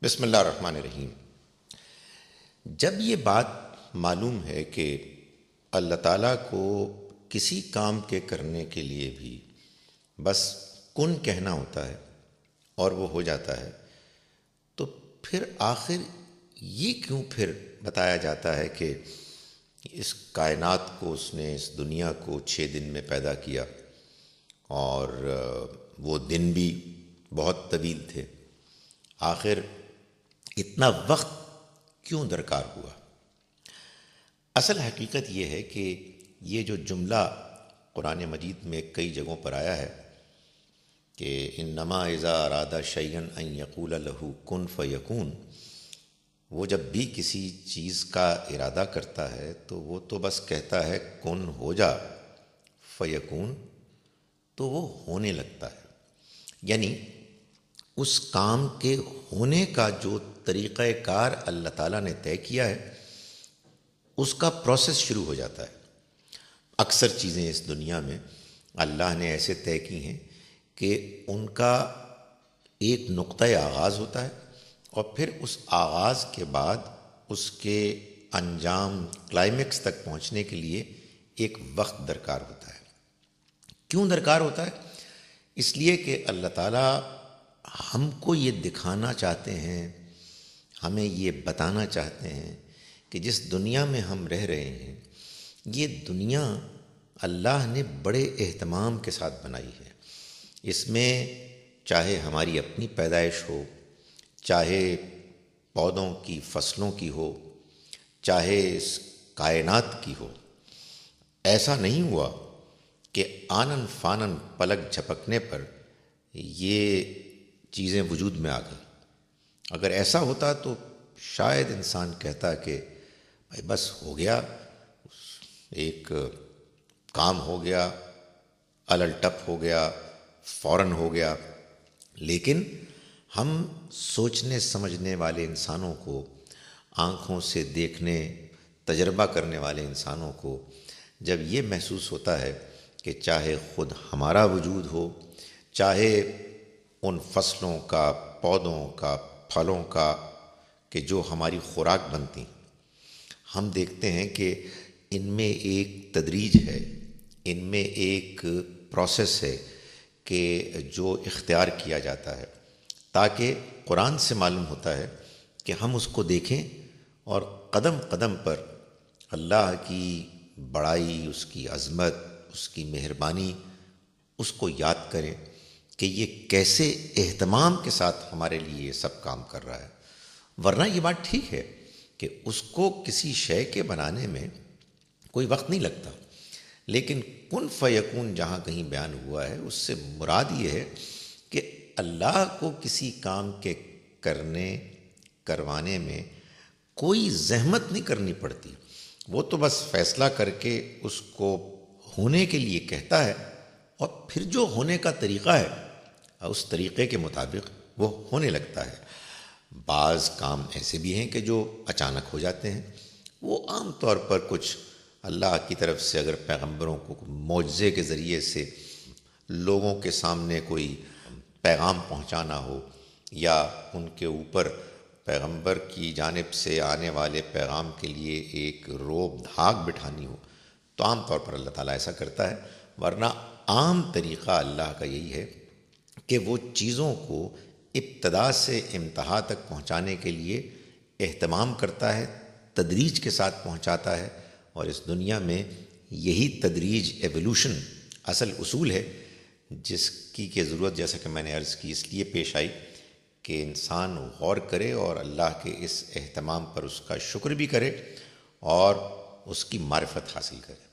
بسم اللہ الرحمن الرحیم۔ جب یہ بات معلوم ہے کہ اللہ تعالیٰ کو کسی کام کے کرنے کے لیے بھی بس کن کہنا ہوتا ہے اور وہ ہو جاتا ہے، تو پھر آخر یہ کیوں پھر بتایا جاتا ہے کہ اس کائنات کو اس نے، اس دنیا کو 6 دن میں پیدا کیا اور وہ دن بھی بہت طویل تھے؟ آخر اتنا وقت کیوں درکار ہوا؟ اصل حقیقت یہ ہے کہ یہ جو جملہ قرآن مجید میں کئی جگہوں پر آیا ہے کہ انما اذا اراد شیئا ان یقول له کن فیکون، وہ جب بھی کسی چیز کا ارادہ کرتا ہے تو وہ تو بس کہتا ہے کن ہو جا، فیکون تو وہ ہونے لگتا ہے۔ یعنی اس کام کے ہونے کا جو طریقہ کار اللہ تعالیٰ نے طے کیا ہے اس کا پروسیس شروع ہو جاتا ہے۔ اکثر چیزیں اس دنیا میں اللہ نے ایسے طے کی ہیں کہ ان کا ایک نقطۂ آغاز ہوتا ہے اور پھر اس آغاز کے بعد اس کے انجام کلائمیکس تک پہنچنے کے لیے ایک وقت درکار ہوتا ہے۔ کیوں درکار ہوتا ہے؟ اس لیے کہ اللہ تعالیٰ ہم کو یہ دکھانا چاہتے ہیں، ہمیں یہ بتانا چاہتے ہیں کہ جس دنیا میں ہم رہ رہے ہیں یہ دنیا اللہ نے بڑے اہتمام کے ساتھ بنائی ہے۔ اس میں چاہے ہماری اپنی پیدائش ہو، چاہے پودوں کی، فصلوں کی ہو، چاہے اس کائنات کی ہو، ایسا نہیں ہوا کہ آنن فانن پلک جھپکنے پر یہ چیزیں وجود میں آ گئی۔ اگر ایسا ہوتا تو شاید انسان کہتا کہ بھائی بس ہو گیا، ایک کام ہو گیا، الل ٹپ ہو گیا، فوراً ہو گیا۔ لیکن ہم سوچنے سمجھنے والے انسانوں کو، آنکھوں سے دیکھنے، تجربہ کرنے والے انسانوں کو جب یہ محسوس ہوتا ہے کہ چاہے خود ہمارا وجود ہو، چاہے ان فصلوں کا، پودوں کا، پھلوں کا کہ جو ہماری خوراک بنتی، ہم دیکھتے ہیں کہ ان میں ایک تدریج ہے، ان میں ایک پروسیس ہے کہ جو اختیار کیا جاتا ہے، تاکہ قرآن سے معلوم ہوتا ہے کہ ہم اس کو دیکھیں اور قدم قدم پر اللہ کی بڑائی، اس کی عظمت، اس کی مہربانی اس کو یاد کریں کہ یہ کیسے اہتمام کے ساتھ ہمارے لیے یہ سب کام کر رہا ہے۔ ورنہ یہ بات ٹھیک ہے کہ اس کو کسی شے کے بنانے میں کوئی وقت نہیں لگتا، لیکن کن فیکون جہاں کہیں بیان ہوا ہے اس سے مراد یہ ہے کہ اللہ کو کسی کام کے کروانے میں کوئی زحمت نہیں کرنی پڑتی، وہ تو بس فیصلہ کر کے اس کو ہونے کے لیے کہتا ہے اور پھر جو ہونے کا طریقہ ہے اس طریقے کے مطابق وہ ہونے لگتا ہے۔ بعض کام ایسے بھی ہیں کہ جو اچانک ہو جاتے ہیں، وہ عام طور پر کچھ اللہ کی طرف سے اگر پیغمبروں کو معجزے کے ذریعے سے لوگوں کے سامنے کوئی پیغام پہنچانا ہو یا ان کے اوپر پیغمبر کی جانب سے آنے والے پیغام کے لیے ایک روب دھاک بٹھانی ہو تو عام طور پر اللہ تعالیٰ ایسا کرتا ہے۔ ورنہ عام طریقہ اللہ کا یہی ہے کہ وہ چیزوں کو ابتدا سے انتہا تک پہنچانے کے لیے اہتمام کرتا ہے، تدریج کے ساتھ پہنچاتا ہے، اور اس دنیا میں یہی تدریج، ایولیوشن اصل اصول ہے جس کی کہ ضرورت، جیسا کہ میں نے عرض کی، اس لیے پیش آئی کہ انسان غور کرے اور اللہ کے اس اہتمام پر اس کا شکر بھی کرے اور اس کی معرفت حاصل کرے۔